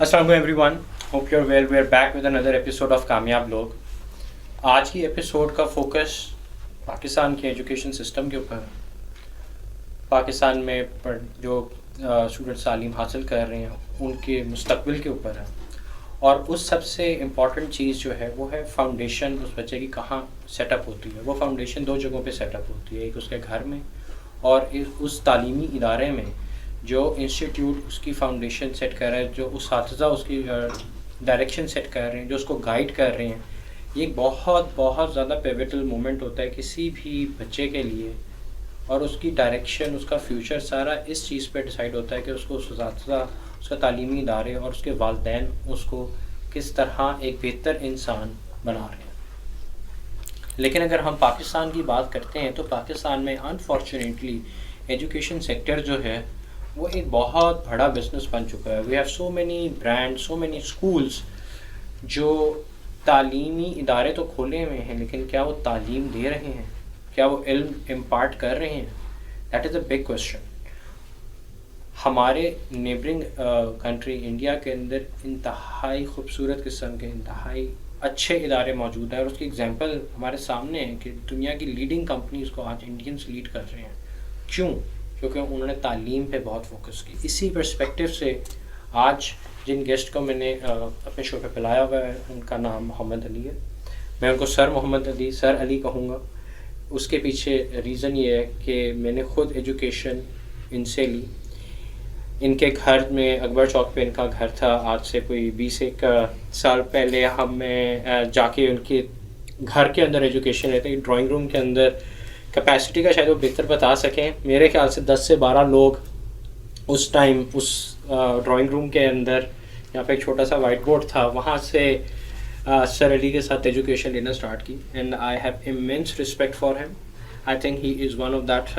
अस्सलाम वालेकुम everyone, hope you are well. We are back with another episode of कामयाब लोग। आज की एपिसोड का फोकस पाकिस्तान के एजुकेशन सिस्टम के ऊपर है। पाकिस्तान में जो स्टूडेंट्स तालीम हासिल कर रहे हैं उनके मुस्तकबिल के ऊपर है। और उस सबसे इम्पॉर्टेंट चीज़ जो है वो है फाउंडेशन उस बच्चे की कहाँ सेटअप होती है। वो फाउंडेशन दो जगहों पे सेटअप होती है, एक उसके घर में और उस तालीमी इदारे में जो इंस्टीट्यूट उसकी फाउंडेशन सेट कर रहा है, जो उस्ताज़ा उसकी डायरेक्शन सेट कर रहे हैं, जो उसको गाइड कर रहे हैं। ये एक बहुत बहुत ज़्यादा पिवटल मोमेंट होता है किसी भी बच्चे के लिए। और उसकी डायरेक्शन, उसका फ्यूचर सारा इस चीज़ पे डिसाइड होता है कि उसको उस्ताज़ा, उसका तालीमी इदारे और उसके वालिदैन उसको किस तरह एक बेहतर इंसान बना रहे हैं। लेकिन अगर हम पाकिस्तान की बात करते हैं तो पाकिस्तान में अनफॉर्चुनेटली एजुकेशन सेक्टर जो है वो एक बहुत बड़ा बिजनेस बन चुका है। We have so many brand, so many schools जो तालीमी इदारे तो खोले हुए हैं, लेकिन क्या वो तालीम दे रहे हैं? क्या वो इल्म इम्पार्ट कर रहे हैं? That is a big question. हमारे नेबरिंग कंट्री इंडिया के अंदर इंतहाई खूबसूरत किस्म के इंतहाई अच्छे इदारे मौजूद हैं और उसकी एग्जांपल हमारे सामने है कि दुनिया की लीडिंग कंपनीज़ को आज इंडियंस लीड कर रहे हैं। क्यों? क्योंकि उन्होंने तालीम पे बहुत फोकस की। इसी पर्सपेक्टिव से आज जिन गेस्ट को मैंने अपने शो पे बुलाया हुआ है उनका नाम मोहम्मद अली है। मैं उनको सर मोहम्मद अली, सर अली कहूँगा। उसके पीछे रीज़न ये है कि मैंने ख़ुद एजुकेशन इनसे ली। इनके घर में अकबर चौक पे इनका घर था। आज से कोई 21 साल पहले हमें जाके उनके घर के अंदर एजुकेशन लेते हैं। ड्राइंग रूम के अंदर कैपेसिटी का शायद वो बेहतर बता सकें। मेरे ख्याल से 10 से 12 लोग उस टाइम उस ड्राइंग रूम के अंदर, यहाँ पे एक छोटा सा वाइट बोर्ड था, वहाँ से सर अली के साथ एजुकेशन लेना स्टार्ट की। And I have immense respect for him. I think he is one of that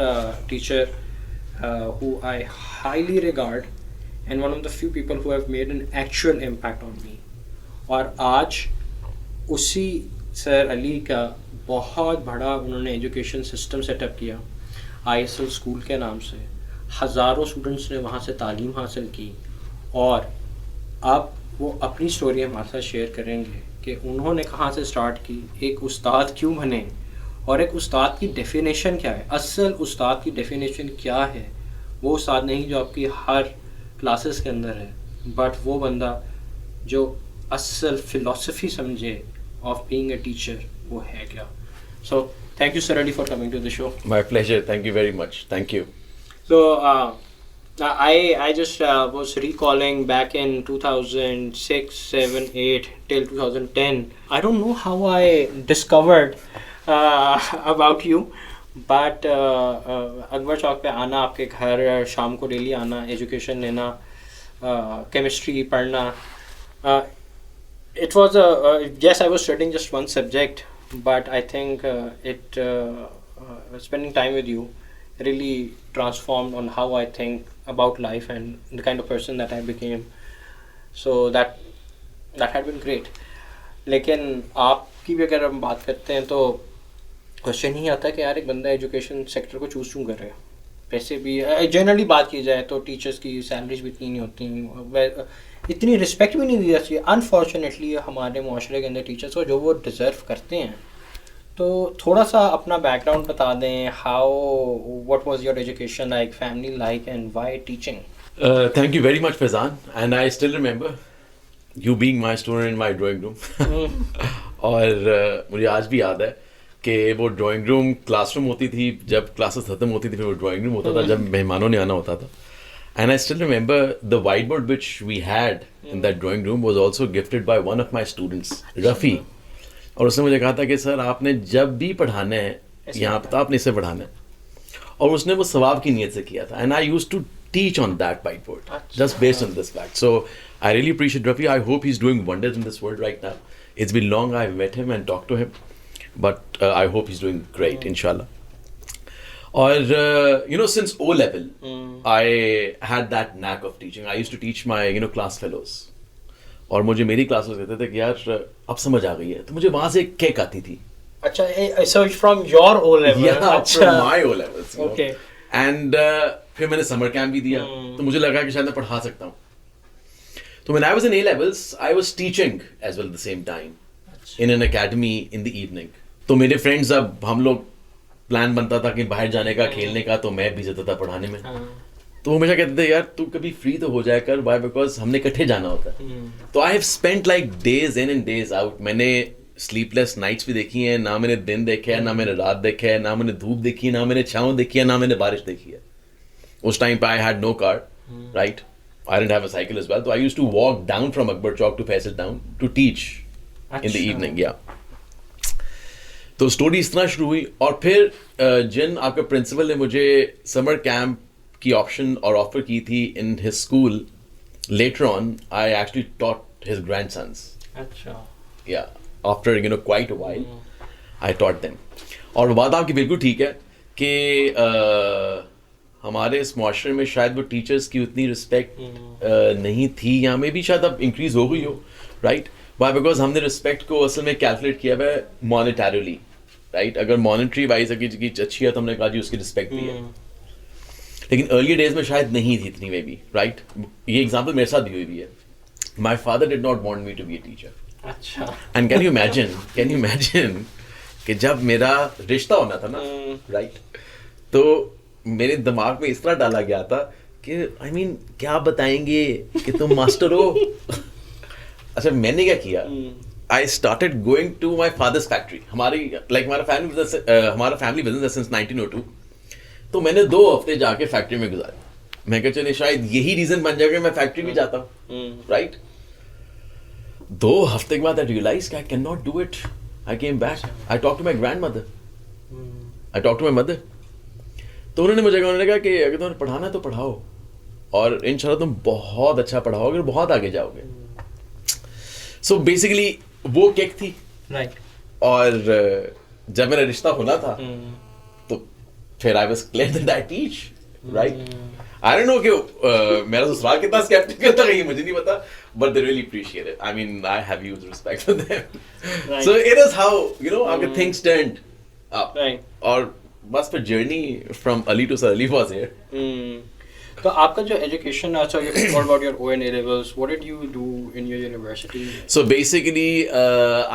teacher who I highly regard and one of the few people who have made an actual impact on me. और आज उसी sir Ali का बहुत बड़ा उन्होंने education system setup किया ISL school के नाम से। हज़ारों स्टूडेंट्स ने वहाँ से तालीम हासिल की और अब वो अपनी स्टोरी हमारे साथ शेयर करेंगे कि उन्होंने कहाँ से स्टार्ट की, एक उस्ताद क्यों बने और एक उस्ताद की डेफिनेशन क्या है। असल उस्ताद की डेफिनेशन क्या है? वो उस्ताद नहीं जो आपकी हर क्लासेस के अंदर है, बट वो बंदा जो असल फ़िलासफ़ी समझे ऑफ बीइंग अ टीचर, वो है क्या। So thank you sir Ali for coming to the show. My pleasure. Thank you very much. Thank you. So I just was recalling back in 2006, 7, 8 till 2010. I don't know how I discovered about you, but Akbar Chowk पे आना, आपके घर शाम को daily आना, education लेना, chemistry पढ़ना, it was yes, I was studying just one subject, but I think spending time with you really transformed on how I think about life and the kind of person that I became. So that had been great. लेकिन आपकी भी अगर हम बात करते हैं तो question ही आता है कि यार एक बंदा एजुकेशन सेक्टर को चूज़ क्यों कर रहे हैं। पैसे भी जनरली बात की जाए तो टीचर्स की सैलरीज भी इतनी नहीं होती, इतनी रिस्पेक्ट भी नहीं दी जाती है अनफॉर्चुनेटली हमारे माशरे के अंदर टीचर्स को जो वो डिज़र्व करते हैं। तो थोड़ा सा अपना बैकग्राउंड बता दें, how what was your education like, family like, and why teaching. Thank you very much, Faizan. And I still remember you being my student in my drawing room. और मुझे आज भी याद है कि वो ड्राइंग रूम क्लासरूम होती थी, जब क्लासेस खत्म होती थी फिर वो ड्राइंग रूम होता था जब मेहमानों ने आना होता था। And I still remember the whiteboard which we had in that drawing room was also gifted by one of my students, Rafi. और उसने मुझे कहा था कि सर आपने जब भी पढ़ाना है यहाँ पर तो आपने इसे पढ़ाना है, और उसने वो सवाब की नीयत से किया था। And I used to teach on that whiteboard just based on this fact. So I really appreciate Rafi. I hope he's doing wonders in this world right now. It's been long I've met him and talked to him, but I hope he's doing great, inshallah. Or you know, since O level, I had that knack of teaching. I used to teach my class fellows. और मुझे मेरी classes कहते थे कि यार अब समझ आ गई है, तो मुझे वहाँ से एक किक आती थी। अच्छा, so from your O level? Yeah, from my O levels. Okay. And फिर मैंने समर कैंप भी दिया, तो मुझे लगा कि शायद मैं पढ़ा सकता हूँ। तो when I was in A levels, I was teaching as well at the same time in an academy in the evening. तो मेरे फ्रेंड्स, अब हम लोग प्लान बनता था कि बाहर जाने का, खेलने का, तो मैं भी जाता था पढ़ाने में. तो वो हमेशा कहते थे, यार तू कभी फ्री तो हो जाया कर. Why? Because हमने इकट्ठे जाना होता है. तो I have spent like days in and days out. मैंने स्लीपलेस नाइट्स भी देखी हैं, ना मैंने दिन देखे हैं, ना मैंने रात देखे है, ना मैंने धूप देखी है, ना मैंने छाँव देखी है, ना मैंने बारिश देखी है. उस टाइम पे I had no car, right? I didn't have a cycle as well. So I used to walk down from Akbar Chowk to Faisal Town to teach in the evening. Yeah. तो story इस तरह शुरू हुई. और फिर जिन आपके principal ने मुझे समर कैंप की ऑप्शन और ऑफर की थी in his school, later on I actually taught his grandsons. अच्छा. Yeah after quite a while I taught them. और बात आपकी बिल्कुल ठीक है कि हमारे इस मुआशरे में शायद वो टीचर्स की उतनी रिस्पेक्ट नहीं थी, या में भी शायद अब इंक्रीज हो गई हो, राइट? वाई? बिकॉज हमने रिस्पेक्ट को असल में कैलकुलेट किया हुआ है मॉनेटरीली, राइट? अगर मॉनेटरी वाइज अगर चीज अच्छी है तो हमने कहा जी उसकी रिस्पेक्ट दी है. लेकिन अर्ली डेज में शायद नहीं थी इतनी, में भी, राइट? ये एग्जाम्पल मेरे साथ भी हुई है. My father did not want me to be a teacher. अच्छा. एंड कैन यू इमेजिन कि जब मेरा रिश्ता होना था ना, राइट, तो मेरे दिमाग में इस तरह डाला गया था कि I mean, क्या बताएंगे कि तुम मास्टर हो. अच्छा, मैंने क्या किया? I started going to my father's factory. हमारा फैमिली बिजनेस है since 1902. तो मैंने 2 हफ्ते जाके फैक्ट्री में गुजारे. मैं कहा चले शायद यही रीजन बन जाएगा मैं फैक्ट्री भी जाता हूँ, राइट? 2 हफ्ते के बाद I realized I cannot do it. I came back. I talked to my grandmother. I talked to my mother. तो उन्होंने कहा कि अगर तुम्हें पढ़ाना है तो पढ़ाओ, और इंशाल्लाह तुम बहुत अच्छा पढ़ाओगे और बहुत आगे जाओगे. सो बेसिकली वो किक थी, राइट? और जब मेरा रिश्ता होना था तो फिर I was clear that I teach, right? I don't know कि मेरा ससुराल कितना स्केप्टिकल था ये मुझे नहीं पता, but they really appreciate it. I mean I have huge respect for them. So it is how आगे थिंग्स टर्न्ड अप, और बस फिर जर्नी फ्रॉम अली टू सरली वाज हियर. तो आपका जो education, so you talked about your O&A levels. What did you do in your university? So basically,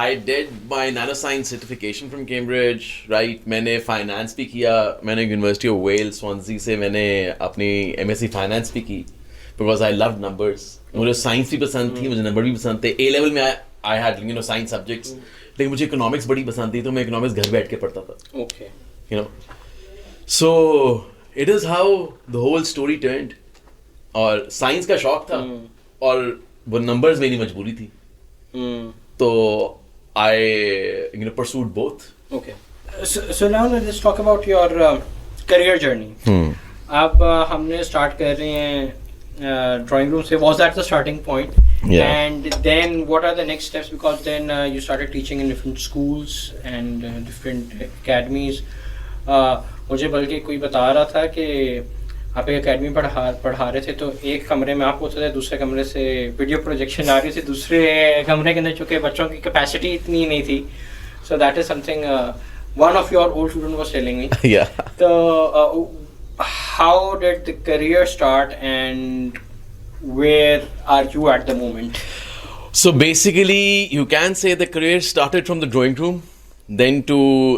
I did my nanoscience certification from Cambridge, right? मैंने finance भी किया. मैंने University of Wales, Swansea से मैंने अपनी MSc finance भी की, because I loved numbers. मुझे science भी पसंद थी, मुझे number भी पसंद थे. A level में I had science subjects. लेकिन मुझे economics बड़ी पसंद थी, तो मैं economics घर बैठ के पढ़ता था. Okay. So it is how the whole story turned. और साइंस का शौक था, और वो नंबर्स मेरी मजबूरी थी, तो I pursued both. Okay. So now let's talk about your career journey. अब हमने स्टार्ट कर रहे हैं ड्राइंग रूम से. Was that the starting point? Yeah. And then what are the next steps? Because then you started teaching in different schools and different academies. मुझे बल्कि कोई बता रहा था कि आप एक अकेडमी पढ़ा रहे थे, तो एक कमरे में आप होते थे, दूसरे कमरे से वीडियो प्रोजेक्शन आ रही थी, दूसरे कमरे के अंदर चूँकि बच्चों की कैपेसिटी इतनी नहीं थी. So that is something one of your old student was telling me. तो how did the career start and where are you at the moment? So basically, you can say the career started from the drawing room, then to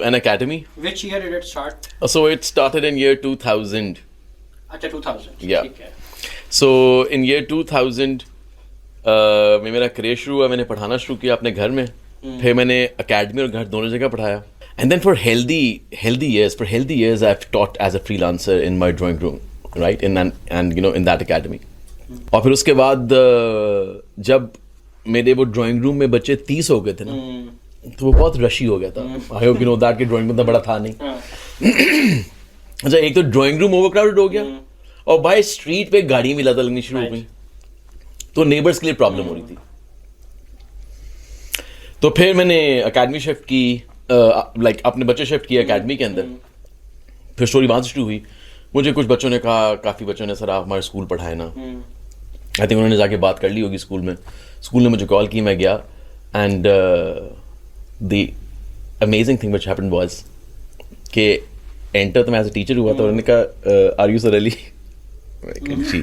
an academy. Which year did it start? So it started in year 2000. अच्छा, 2000. Yeah. ठीक है. So in year 2000 में मेरा career शुरू हुआ. मैंने पढ़ाना शुरू किया अपने घर में, फिर मैंने अकेडमी और घर दोनों जगह पढ़ाया. And then for healthy years I've taught as a freelancer in my drawing room, right? And in that academy. और फिर उसके बाद जब मेरे वो ड्राइंग रूम में बच्चे 30 हो गए थे ना, तो वो बहुत रशी हो गया था. I hope you know that कि ड्राइंग रूम तो बड़ा था नहीं. अच्छा, एक तो ड्राइंग रूम ओवरक्राउडेड हो गया, और भाई स्ट्रीट पे गाड़ी मिला था लगनी शुरू हो गई, तो नेबर्स के लिए प्रॉब्लम हो रही थी. तो फिर मैंने एकेडमी शिफ्ट की, लाइक अपने बच्चे शिफ्ट किए एकेडमी के अंदर. फिर स्टोरी वहां से शुरू हुई. मुझे कुछ बच्चों ने कहा, काफ़ी बच्चों ने, सर आप हमारे स्कूल पढ़ाए ना. आई थिंक उन्होंने जाके बात कर ली होगी स्कूल में. स्कूल ने मुझे कॉल की, मैं गया, and the amazing thing which happened was कि एंटर तो मैं एज अ टीचर हुआ. तो उन्होंने कहा, आर यू सर अली? जी,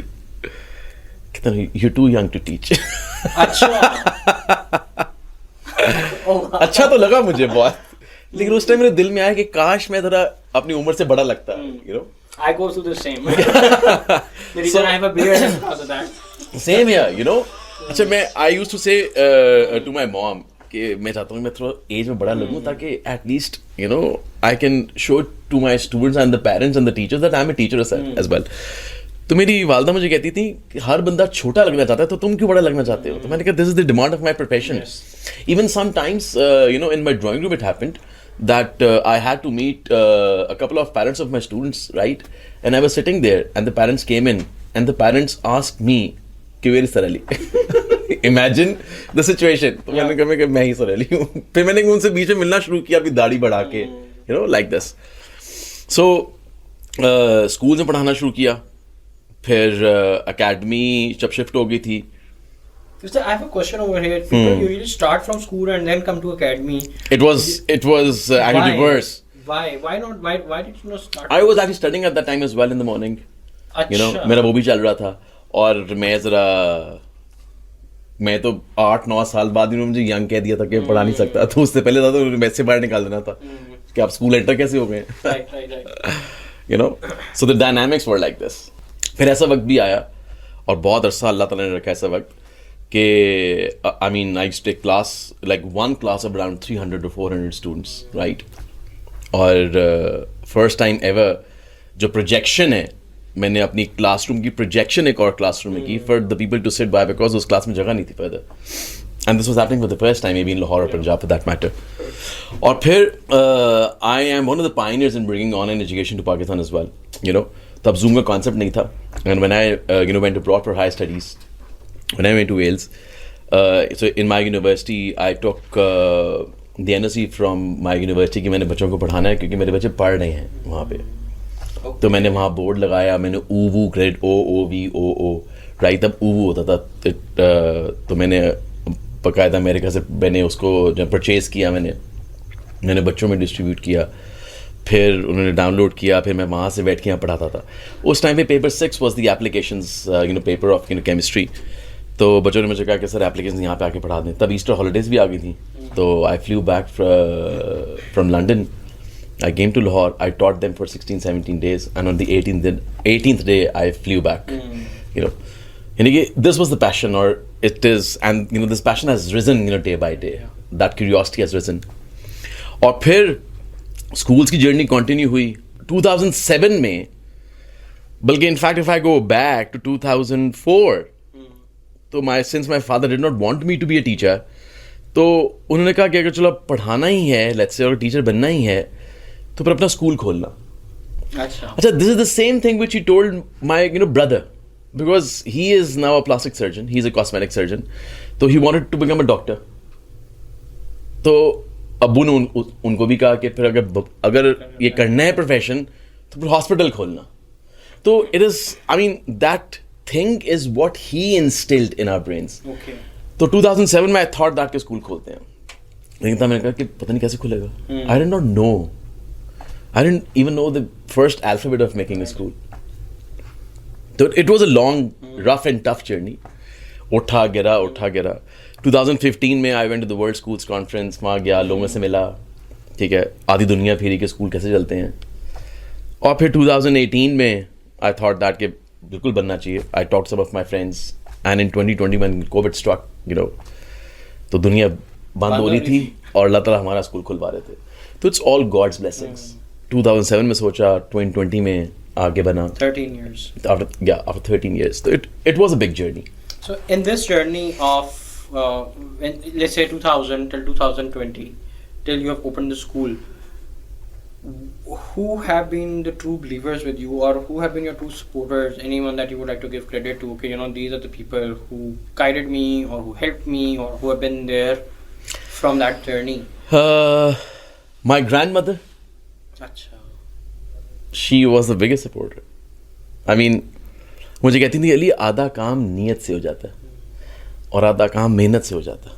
कहता you're too young to teach. अच्छा अच्छा तो लगा मुझे बहुत, लेकिन उस टाइम मेरे दिल में आया कि काश मैं थोड़ा अपनी उम्र से बड़ा लगता, you know. I go through the same. The reason I have a beard is because of that. Same here, you know. अच्छा मैं I used to say to my mom कि मैं चाहता हूँ मैं थोड़ा एज में बड़ा लगूँ ताकि at least you know I can show to my students and the parents and the teachers that I'm a teacher as well. तो मेरी वालदा मुझे कहती थी कि हर बंदा छोटा लगना चाहता है तो तुम क्यों बड़ा लगना चाहते हो. तो मैंने कहा this is the demand of my profession. Even sometimes you know in my drawing room it happened that I had to meet a couple of parents of my students, right? And I was sitting there, and the parents came in, and the parents asked me, "Where is Sir Ali?" Imagine the situation. तो मैंने कहा कि मैं ही sir Ali हूँ. फिर मैंने उनसे बीच में मिलना शुरू किया, अपनी दाढ़ी बढ़ा के, you know, like this. So school में पढ़ाना शुरू किया, फिर अकेडमी जब शिफ्ट हो गई थी. I have a question over here. People usually start from school and then come to academy. It was at reverse. Why? Why not? Why did you not start? I was actually studying at that time as well in the morning. You know, मेरा वो भी चल रहा था और मैं तो 8-9 साल बाद ही मुझे यंग कह दिया था कि पढ़ा नहीं सकता, तो उससे पहले था तो मैथ से बाहर निकाल देना था कि आप स्कूल एंटर कैसे हो गए. Right. You know, so the dynamics were like this. फिर ऐसा वक्त भी आया और बहुत अरसा अल्लाह ताला ने रखा ऐसा वक्त कि I mean I used to take class like one class of around 300 to 400 students, right? और first time ever जो projection है मैंने अपनी क्लासरूम की प्रोजेक्शन एक और क्लासरूम में की for the people to sit by because उस क्लास में जगह नहीं थी further. And this was happening for the first time maybe in Lahore or Punjab for that matter. और फिर I am one of the pioneers in bringing online education to Pakistan as well, you know. तब Zoom का concept नहीं था. And when I you know went abroad for higher studies, when I went to Wales, so in my university I took the NSC from my university कि मैंने बच्चों को पढ़ाना है क्योंकि मेरे बच्चे पढ़ रहे हैं वहाँ पे. तो मैंने वहाँ बोर्ड लगाया, मैंने ऊवू ग्रेड OOVOO राइट, तब ऊवू होता था. तो मैंने बकायदा अमेरिका से मैंने उसको जब परचेज़ किया मैंने बच्चों में डिस्ट्रीब्यूट किया, फिर उन्होंने डाउनलोड किया, फिर मैं वहाँ से बैठ के यहाँ पढ़ाता था. उस टाइम पे paper 6 was the applications you know paper of you know chemistry. तो बच्चों ने मुझे कहा कि सर एप्लीकेशन यहाँ पे आके पढ़ा दें. तब ईस्टर हॉलीडेज़ भी आ गई थी, तो I flew back from London. I came to Lahore. I taught them for 16-17 days, and on the 18th day, I flew back. You know, and this was the passion, or it is, and you know, this passion has risen, you know, day by day. That curiosity has risen. और फिर schools की journey continue हुई 2007 में. बल्कि in fact, if I go back to 2004, तो since my father did not want me to be a teacher, तो उन्होंने कहा कि अगर चलो पढ़ाना ही है, let's say, और टीचर बनना ही है, तो फिर अपना स्कूल खोलना. अच्छा, this is the same thing which he told my you know brother because he is now a plastic surgeon, he is a cosmetic surgeon. तो he wanted to become a doctor. तो अब्बू ने उनको भी कहा कि फिर अगर ये करना है प्रोफेशन तो फिर हॉस्पिटल खोलना. तो it is I mean that thing is what he instilled in our brains. तो 2007 में आई थॉट दैट के स्कूल खोलते हैं, लेकिन तब मैंने कहा कि पता नहीं कैसे खुलेगा. I did not know. I didn't even know the first alphabet of making a school. So it was a long, rough and tough journey. उठा गिरा. 2015 में I went to the World Schools Conference. वहाँ गया, लोगों से मिला, ठीक है, आधी दुनिया फिरी के स्कूल कैसे चलते हैं. और फिर 2018 में I thought that कि बिल्कुल बनना चाहिए. I talked to some of my friends, and in 2020 when COVID struck, you know, तो दुनिया बंद हो रही थी और अल्लाह ताला हमारा स्कूल खुलवा रहे थे. तो it's all God's blessings. 2007 में सोचा, 2020 में आगे बना. 13 years. After 13 years. So it was a big journey. So in this journey of, let's say 2000 till 2020, till you have opened the school, who have been the true believers with you, or who have been your true supporters? Anyone that you would like to give credit to? Okay, you know, these are the people who guided me, or who helped me, or who have been there from that journey. My grandmother. अच्छा. She was the biggest supporter. I mean, मुझे कहती थी अली आधा काम नीयत से हो जाता है और आधा काम मेहनत से हो जाता है,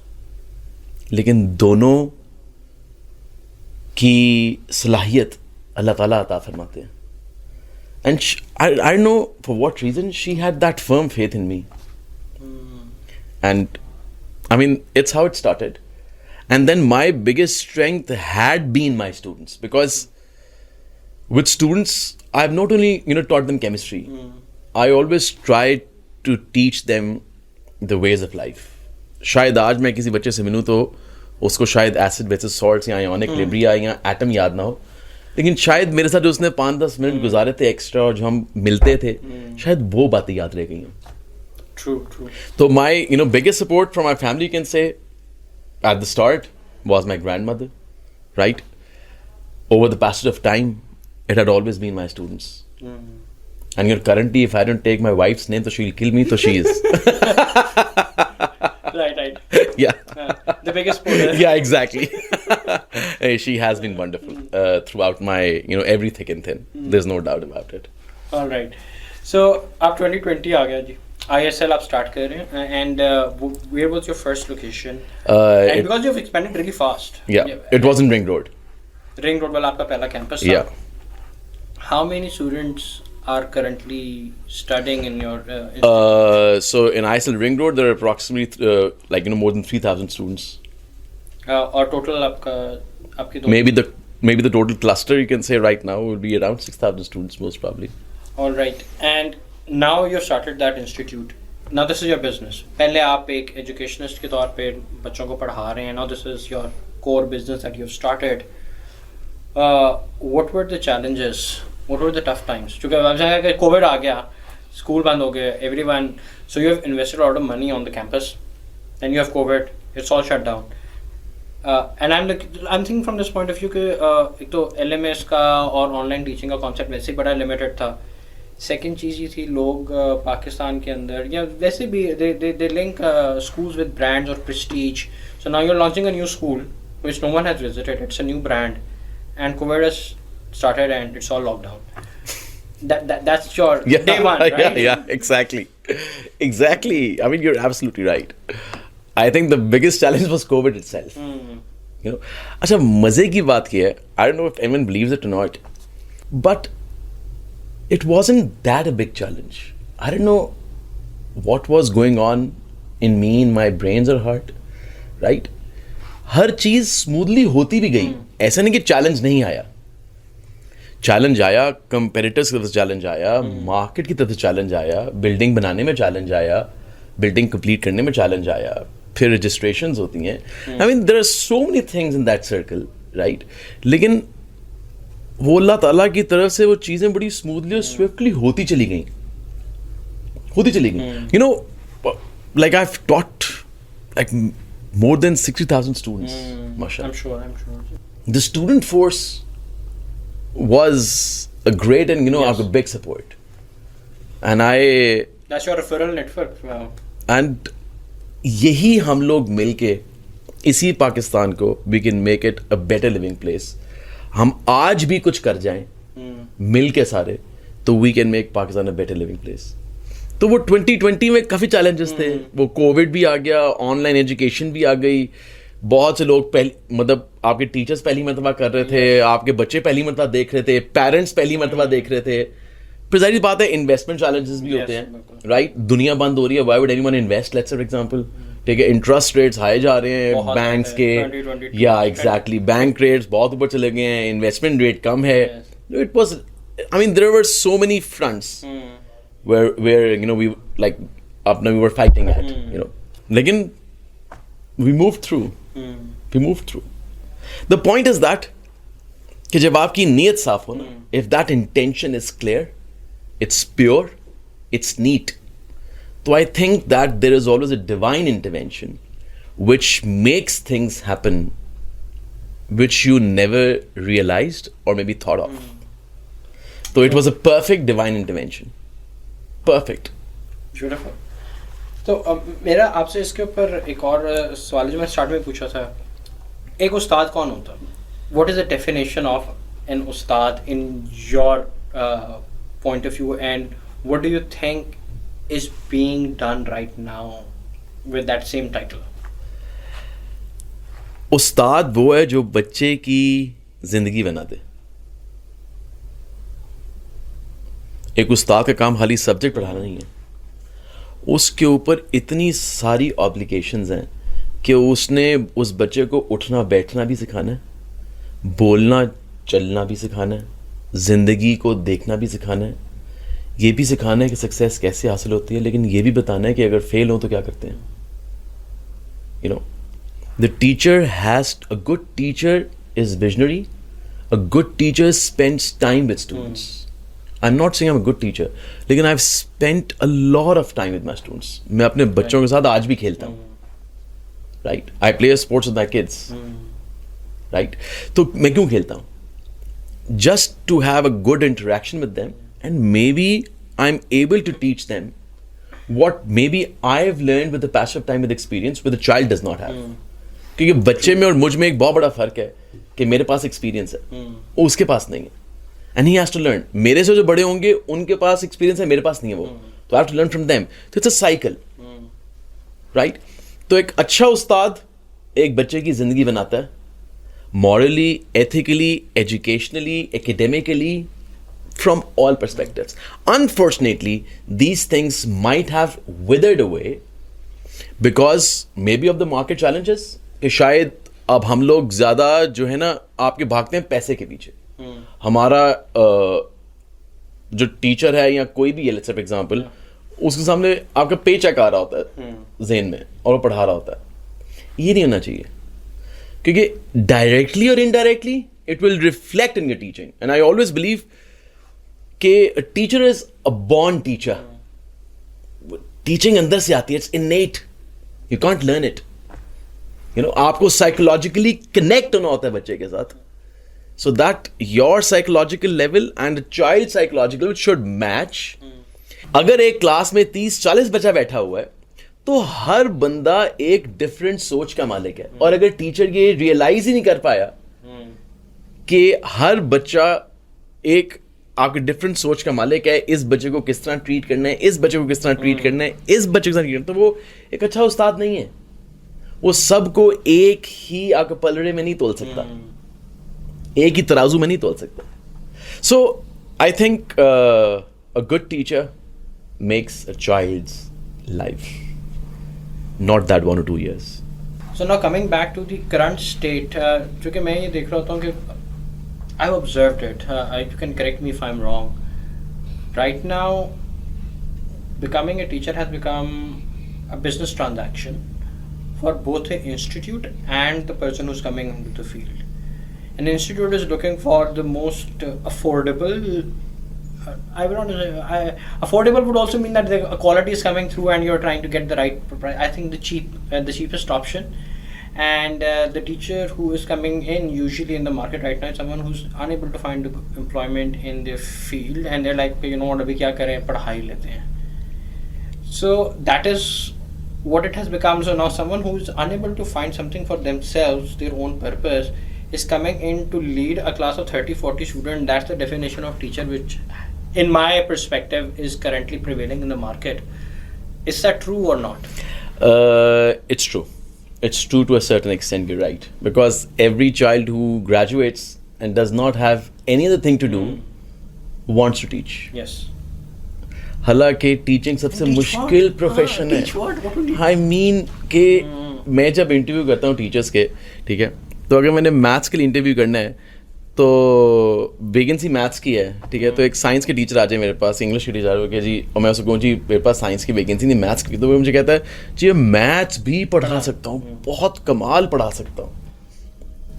लेकिन दोनों की सलाहियत अल्लाह ताला अता फरमाते हैं. And I don't know for what reason she had that firm faith in me. And I mean, it's how it started. And then my biggest strength had been my students, because with students I've not only taught them chemistry, I always tried to teach them the ways of life. शायद आज मैं किसी बच्चे से मिलूं तो उसको शायद एसिड बेसिस सॉल्ट्स या आयोनिक लिब्रिया या एटम याद ना हो, लेकिन शायद मेरे साथ जो उसने 5-10 मिनट गुजारे थे एक्स्ट्रा और जो हम मिलते थे, शायद वो बातें याद रह गई हैं. True. So my biggest support from my family, you can say, at the start was my grandmother, right? Over the passage of time, it had always been my students. And currently, if I don't take my wife's name, so she'll kill me, so she is. Right. Yeah. The biggest supporter. Yeah, exactly. She has been wonderful throughout my, every thick and thin. There's no doubt about it. All right. So, आप 2020 आ गया जी. ISL आप start कर रहे हैं, and where was your first location? And because you've expanded really fast. Yeah, it was in Ring Road. Ring Road वाला आपका पहला campus था. Yeah. How many students are currently studying in your So in ISL Ring Road, there are approximately more than 3,000 students. और total आपके दो. Maybe the total cluster, you can say, right now will be around 6,000 students most probably. All right. And now you started that institute. Now this is your business. पहले आप एक educationist के तौर पे बच्चों को पढ़ा रहे हैं. Now this is your core business that you've started. What were the challenges? What were the tough times? क्योंकि अब जैसे कोविड आ गया, स्कूल बंद हो गए, everyone. So you have invested a lot of money on the campus. Then you have COVID. It's all shut down. And I'm thinking from this point of view कि एक तो LMS का और online teaching का concept वैसे ही बड़ा limited था. Second चीज़ ये थी, लोग पाकिस्तान के अंदर या वैसे भी they link schools with brands or prestige. So now you're launching a new school which no one has visited. It's a new brand, and COVID has started and it's all locked down. That's your day one, right? Yeah, exactly. I mean, you're absolutely right. I think the biggest challenge was COVID itself. अच्छा, मजे की बात की है. I don't know if anyone believes it or not, but it wasn't that a big challenge. I don't know what was going on in me, in my brains or heart, right? हर चीज smoothly होती भी गई. ऐसा नहीं कि challenge नहीं आया. Challenge आया, कंपेटिटर्स की तरफ से चैलेंज आया, मार्केट की तरफ से चैलेंज आया, बिल्डिंग बनाने में चैलेंज आया, बिल्डिंग कंप्लीट करने में चैलेंज आया, फिर रजिस्ट्रेशंस होती हैं. I mean there are so many things in that circle, right? लेकिन वो अल्लाह ताला की तरफ से वो चीज़ें बड़ी स्मूथली और स्विफ्टली होती चली गई. You know, like I've taught like more than 60,000 students. MashaAllah. I'm sure. The student force was a great and Yes. a big support. And That's your referral network. Wow. And यही हम लोग मिलके इसी पाकिस्तान को we can make it a better living place. हम आज भी कुछ कर जाएं मिल के सारे, तो we can make Pakistan a better living place. तो वो 2020 में काफ़ी चैलेंजेस थे. वो कोविड भी आ गया, ऑनलाइन एजुकेशन भी आ गई, बहुत से लोग मतलब आपके टीचर्स पहली मरतबा कर रहे थे, आपके बच्चे पहली मरतबा देख रहे थे, पेरेंट्स पहली मरतबा देख रहे थे. फिर जाहिर बात है इन्वेस्टमेंट चैलेंजेस भी होते हैं, राइट? दुनिया बंद हो रही है. Why would anyone invest? Let's for example, ठीक है, इंटरेस्ट रेट्स हाई जा रहे हैं बैंक्स के. या एग्जैक्टली, बैंक रेट्स बहुत ऊपर चले गए हैं, इन्वेस्टमेंट रेट कम है. It was, I mean there were so many fronts where we like we were fighting at, लेकिन we moved through. The point is that कि जब आपकी नीयत साफ हो ना, if that intention is clear, it's pure, it's neat, so I think that there is always a divine intervention which makes things happen which you never realized or maybe thought of. So it was a perfect divine intervention. Perfect. Beautiful. तो मेरा आपसे इसके ऊपर एक और सवाल जो मैं स्टार्ट में पूछा था, एक उस्ताद कौन होता है? What is the definition of an ustad in your point of view, and what do you think is being done right now with that same title? उस्ताद वो है जो बच्चे की जिंदगी बना दे. एक उस्ताद का काम खाली सब्जेक्ट पढ़ाना नहीं है. उसके ऊपर इतनी सारी ऑब्लिगेशंस हैं कि उसने उस बच्चे को उठना बैठना भी सिखाना है, बोलना चलना भी सिखाना है, ज़िंदगी को देखना भी सिखाना है, ये भी सिखाना है कि सक्सेस कैसे हासिल होती है, लेकिन ये भी बताना है कि अगर फेल हो तो क्या करते हैं. You know, the teacher has, a good teacher is visionary, a good teacher spends time with students. I'm not saying I'm a good teacher, लेकिन I've spent a lot of time with my students. मैं अपने बच्चों के साथ आज भी खेलता हूँ. Right? I play sports with my kids. Right? तो मैं क्यों खेलता हूँ? Just to have a good interaction with them, and maybe I'm able to teach them what maybe I've learned with the passage of time with experience, with the child does not have. क्योंकि बच्चे में और मुझ में एक बहुत बड़ा फर्क है कि मेरे पास एक्सपीरियंस है, उसके पास नहीं है. And he has to learn. मेरे से जो बड़े होंगे उनके पास एक्सपीरियंस है, मेरे पास नहीं है वो, तो I have to learn from them. तो इट्स अ साइकिल, राइट? तो एक अच्छा उस्ताद एक बच्चे की जिंदगी बनाता है, morally, ethically, educationally, academically, from all perspectives. Unfortunately, these things might have withered away because maybe of the market challenges. कि शायद अब हम लोग ज्यादा जो है ना आपके भागते हैं पैसे के पीछे. हमारा जो टीचर है या कोई भी है, लेट्स से फॉर एग्जांपल, उसके सामने आपका पे चेक आ रहा होता है ज़हन में और वो पढ़ा रहा होता है. ये नहीं होना चाहिए, क्योंकि डायरेक्टली और indirectly it will reflect in your teaching. And I always believe कि teacher is a born teacher. Teaching अंदर से आती है, it's innate, you can't learn it. You know, आपको साइकोलॉजिकली कनेक्ट होना होता है बच्चे के साथ, so that your psychological level and child psychological should match. अगर एक क्लास में 30-40 बच्चा बैठा हुआ है तो हर बंदा एक डिफरेंट सोच का मालिक है. और अगर टीचर ये रियलाइज ही नहीं कर पाया कि हर बच्चा एक आपके डिफरेंट सोच का मालिक है, इस बच्चे को किस तरह ट्रीट करना है, इस बच्चे को किस तरह ट्रीट करना है, इस बच्चे के साथ ट्रीट करना है, तो वो एक अच्छा उस्ताद नहीं है. वो सबको एक ही आपके पलड़े में नहीं तोल सकता, एक ही तराजू में नहीं तोल सकता. So I think a good teacher makes a child's life, not that 1 or 2 years. So now coming back to the current state, जो कि मैं ये देख रहा होता हूँ कि I've observed it. You can correct me if I'm wrong. Right now, becoming a teacher has become a business transaction for both the institute and the person who's coming into the field. An institute is looking for the most affordable. I will not say affordable would also mean that the quality is coming through and you're trying to get the right price. I think the cheapest option. And the teacher who is coming in usually in the market right now is someone who's unable to find employment in their field, and they're like, you know what, abhi kya kare, padhai lete hain. So that is what it has become. So now someone who's unable to find something for themselves, their own purpose, is coming in to lead a class of 30-40 students. That's the definition of teacher, which in my perspective is currently prevailing in the market. Is that true or not? It's true. It's true to a certain extent, you're right. Because every child who graduates and does not have any other thing to do wants to teach. Yes. हालांकि teaching सबसे मुश्किल profession है. I mean कि मैं जब interview करता हूँ teachers के, ठीक है, तो अगर मैंने मैथ्स के लिए इंटरव्यू करना है तो वैकेंसी मैथ्स की है, ठीक है, तो एक साइंस के टीचर आ जाए मेरे पास, इंग्लिश के टीचर हो जी, और मैं उसको कहूँ जी मेरे पास साइंस की वैकेंसी नहीं, मैथ्स की, तो वो मुझे कहता है जी मैथ्स भी पढ़ा सकता हूँ, बहुत कमाल पढ़ा सकता हूँ.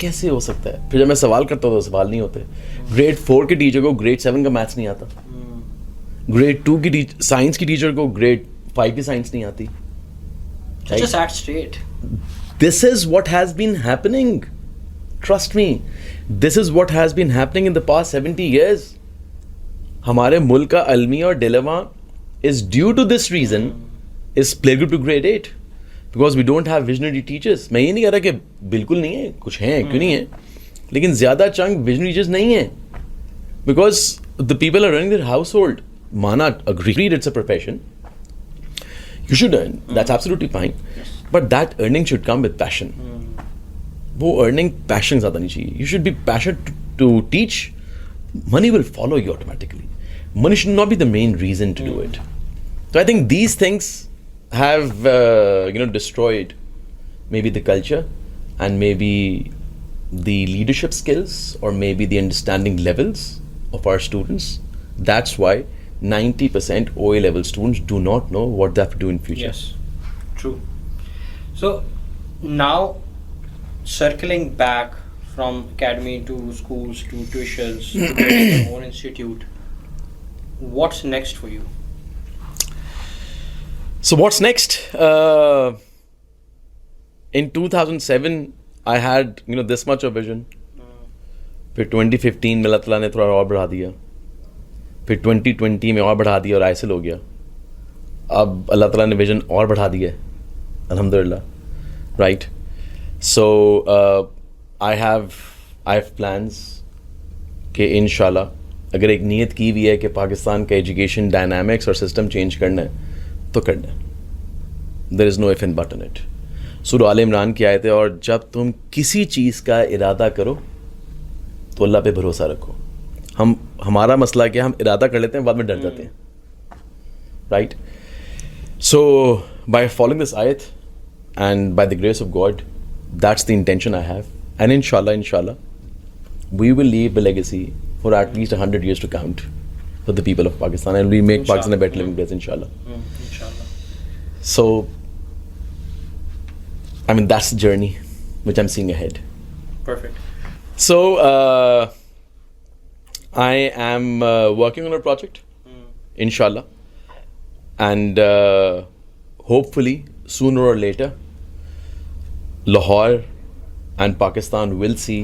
कैसे हो सकता है? फिर जब मैं सवाल करता हूँ तो सवाल नहीं होते. ग्रेड 4 के टीचर को ग्रेड 7 का मैथ्स नहीं आता, ग्रेड 2 की साइंस की टीचर को ग्रेड 5 की साइंस नहीं आती. Such a sad state. This is what has been happening. Trust me, this is what has been happening in the past 70 years. हमारे मुल्क का अलमी और dilemma is due to this reason is playgroup to grade 8 because we don't have visionary teachers. मैं ये नहीं कह रहा कि बिल्कुल नहीं है, कुछ हैं, क्यों नहीं है, लेकिन ज़्यादा चंक visionary teachers नहीं है because the people are running their household. माना agreed it's a profession, you should earn, that's absolutely fine, but that earning should come with passion. वो अर्निंग पैशन ज़्यादा नहीं चाहिए. You should be passion to teach. Money will follow you automatically. Money should not be the main reason to do it. So I think these things have destroyed maybe the culture and maybe the leadership skills or maybe the understanding levels of our students. That's why 90% OA level students do not know what they have to do in future. Yes, true. So now circling back from academy to schools to tuitions to building your own institute, what's next for you? So what's next? In 2007, I had this much of vision. फिर 2015 में अल्लाह ताला ने थोड़ा और बढ़ा दिया. फिर 2020 में और बढ़ा दिया और आईएसएल हो गया. अब अल्लाह ताला ने विजन और बढ़ा दिया है. अल्हम्दुलिल्लाह. Right. So I have plans कि इंशाल्लाह अगर एक नीयत की हुई है कि पाकिस्तान का एजुकेशन डायनामिक्स और सिस्टम चेंज करना है तो करना है. There is no if and but in it. सूरह आल इमरान की आयत है, और जब तुम किसी चीज़ का इरादा करो तो अल्लाह पे भरोसा रखो. हमारा मसला क्या, हम इरादा कर लेते हैं, बाद में डर जाते हैं. Right. So by following this आयत and by the grace of God, that's the intention I have, and inshallah we will leave a legacy for at least 100 years to count for the people of Pakistan, and we make Pakistan a better living place, inshallah. Inshallah. So I mean, that's the journey which I'm seeing ahead. Perfect. So I am working on a project, inshallah, and hopefully sooner or later Lahore and Pakistan will see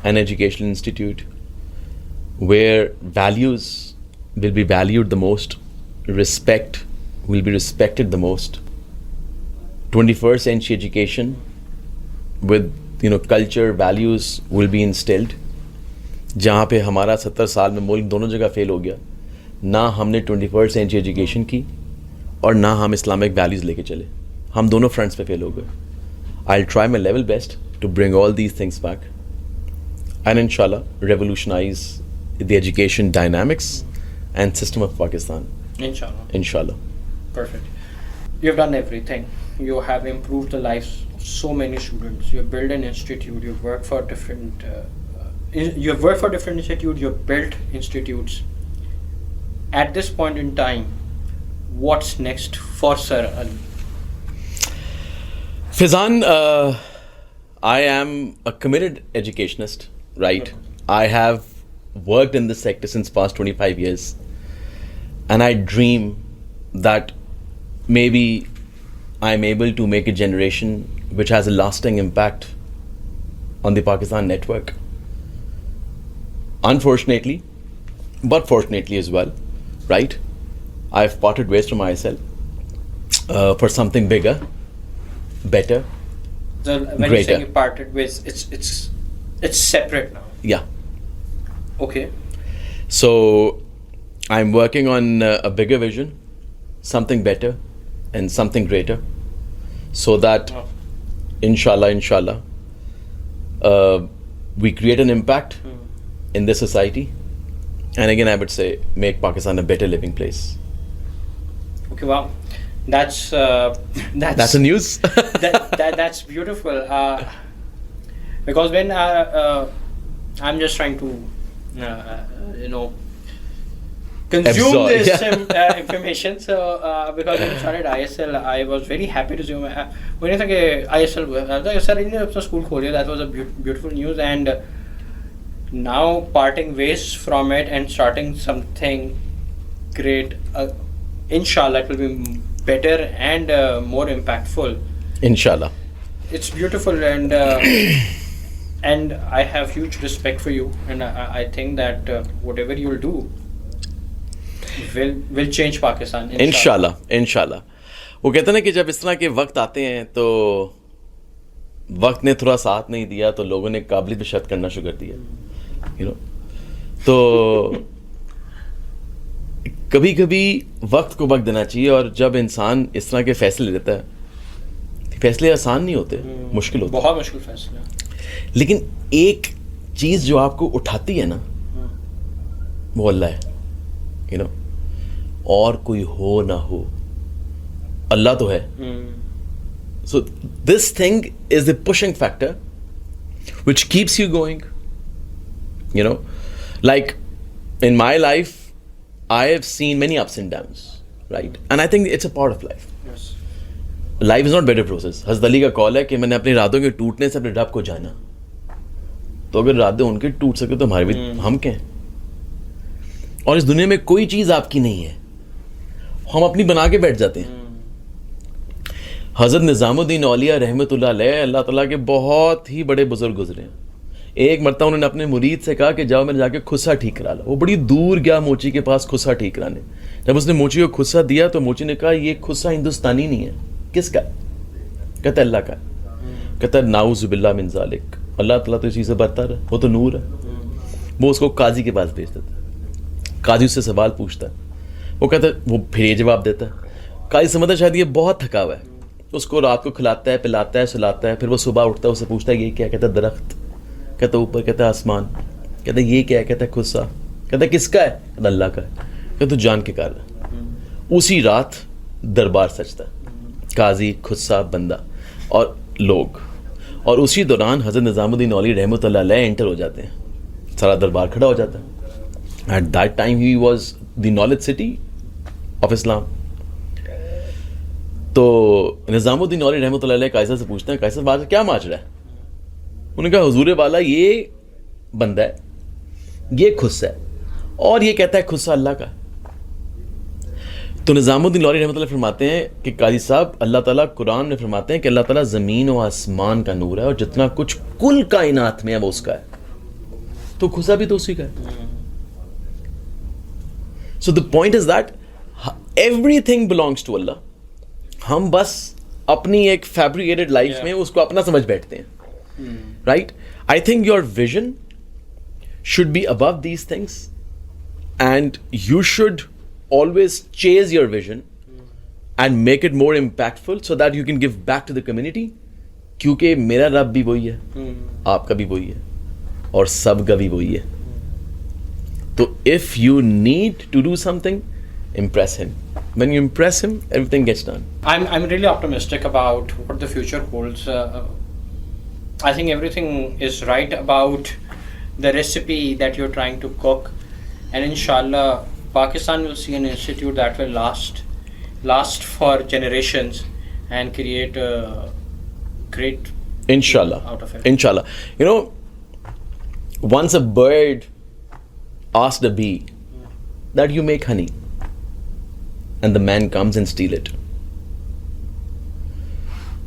an educational institute where values will be valued the most, respect will be respected the most, 21st century education with culture, values will be instilled. जहाँ पे हमारा 70 साल में मुल्क दोनों जगह fail हो गया, ना हमने 21st century एजुकेशन की और ना हम इस्लामिक वैल्यूज़ लेके चले, हम दोनों फ्रंट्स पे फेल हो गए. I'll try my level best to bring all these things back and inshallah revolutionize the education dynamics and system of Pakistan. Inshallah. Perfect. You've done everything. You have improved the lives of so many students. You've built an institute. You've worked for different institutes. You've built institutes. At this point in time, what's next for Sir Ali? Fizan, I am a committed educationist, right? I have worked in this sector since past 25 years, and I dream that maybe I'm able to make a generation which has a lasting impact on the Pakistan network. Unfortunately, but fortunately as well, right? I've parted ways from myself for something bigger, better, so when greater. You say you parted ways, it's separate now. Yeah. Okay. So I'm working on a bigger vision, something better and something greater, so that inshallah we create an impact in this society, and again I would say make Pakistan a better living place. Okay, wow. That's the news. that's beautiful. Because when I'm just trying to consume absorb, this information. So because when you started ISL, I was very happy to see. When you think ISL, sir, in your school खोलिया, that was a beautiful news, and now parting ways from it and starting something great. Inshallah, it will be better and more impactful. Inshallah. It's beautiful, and and I have huge respect for you, and I think that whatever you'll do will change Pakistan. Inshallah. वो कहते हैं ना कि जब इस तरह के वक्त आते हैं तो वक्त ने थोड़ा साथ नहीं दिया तो लोगों ने काबिलियत पे शक करना शुरू कर दिया, तो कभी कभी वक्त को वक्त देना चाहिए. और जब इंसान इस तरह के फैसले लेता है, फैसले आसान नहीं होते, मुश्किल होते, बहुत मुश्किल फैसला. लेकिन एक चीज़ जो आपको उठाती है ना, वो अल्लाह है, और कोई हो ना हो अल्लाह तो है. So this thing is the pushing factor which keeps you going. You know, like in my life, I have seen many ups and downs, right? And I think it's a part of life. Yes. Life is not better process. हज़रत अली का call है कि मैंने अपनी रातों के टूटने से अपने रब को जाना. तो अगर रातें उनके टूट सके तो हमारे भी हम क्या हैं? और इस दुनिया में कोई चीज़ आपकी नहीं है, हम अपनी बना के बैठ जाते हैं. हज़रत निज़ामुद्दीन औलिया रहमतुल्लाह अलैह, अल्लाह ताला के बहुत ही बड़े बुजुर्ग गुजरे हैं. एक मरतबा उन्होंने अपने मुरीद से कहा कि जाओ मैंने जाके खुस्सा ठीक करा ला. वो बड़ी दूर गया मोची के पास खुस्सा ठीक कराने. जब उसने मोची को खुस्सा दिया तो मोची ने कहा ये खुस्सा हिंदुस्तानी नहीं है. किसका? कहता अल्लाह का. कहता नाउज़ु बिल्लाह मिन ज़ालिक, अल्लाह ताला तो इसी से बरतर है, वो तो नूर है. वो उसको काजी के पास भेज देता. काजी उससे सवाल पूछता, वो कहता वो फिर ये जवाब देता. काजी समझता शायद ये बहुत थका हुआ है. उसको रात को खिलाता है, पिलाता है, सुलाता है. फिर वो सुबह उठता है, उससे पूछता है ये क्या? कहता दरख्त. कहता ऊपर. कहता आसमान. कहता ये क्या है? कहता खुस्सा. कहता किसका है? कहता अल्लाह का है. कहता तो जान के कारण. उसी रात दरबार सजता, काजी, खुस्सा, बंदा और लोग. और उसी दौरान हज़रत निज़ामुद्दीन औलिया रहमतुल्लाह अलैह एंटर हो जाते हैं. सारा दरबार खड़ा हो जाता है. At that time he was the knowledge city of Islam. तो निज़ामुद्दीन औलिया रहमतुल्लाह अलैह कायसा से पूछते हैं, कायसा बात क्या माच रहा है? उन्होंने कहा हुजूर वाला ये बंदा है, ये खुस्सा है, और ये कहता है खुस्सा अल्लाह का. तो निज़ामुद्दीन औलिया रहमतुल्लाह फरमाते हैं कि काजी साहब, अल्लाह ताला कुरान में फरमाते हैं कि अल्लाह ताला ज़मीन और आसमान का नूर है और जितना कुछ कुल कायनात में है वो उसका है. तो खुस्सा भी तो उसी का है. So the point is that everything belongs to Allah. हम बस अपनी एक फैब्रिकेटेड लाइफ में उसको अपना समझ बैठते हैं. Right? I think your vision should be above these things, and you should always chase your vision and make it more impactful so that you can give back to the community. क्योंकि मेरा रब भी वही है, आपका भी वही है, और सब का भी वही है. तो if you need to do something, impress him. When you impress him, everything gets done. I'm really optimistic about what the future holds. I think everything is right about the recipe that you're trying to cook, and inshallah Pakistan will see an institute that will last for generations and create a great Inshallah. out of it. Inshallah. You know, once a bird asked a bee that you make honey, and the man comes and steal it.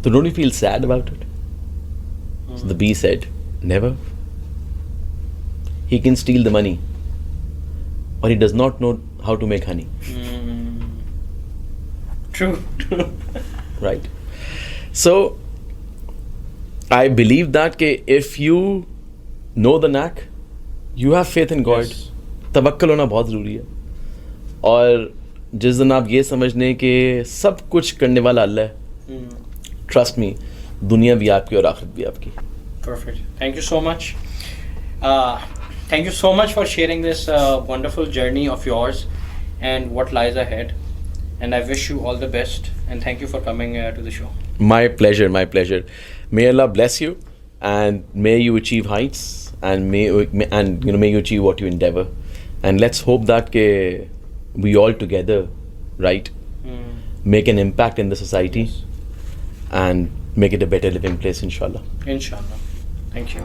So don't you feel sad about it? So the bee said, never. He can steal the money, or he does not know how to make honey. True. Right? So I believe that if you know the knack, you have faith in God. Yes. तवक्कल होना बहुत ज़रूरी है. और जिस दिन आप ये समझ लें कि सब कुछ करने वाला अल्लाह है, ट्रस्ट मी, दुनिया भी आपकी और आखिरत भी आपकी. Perfect. Thank you so much. Thank you so much for sharing this wonderful journey of yours and what lies ahead. And I wish you all the best. And thank you for coming to the show. My pleasure, my pleasure. May Allah bless you, and may you achieve heights, and may you achieve what you endeavor. And let's hope that we all together, right, make an impact in the society, and make it a better living place, inshallah. Inshallah. Thank you.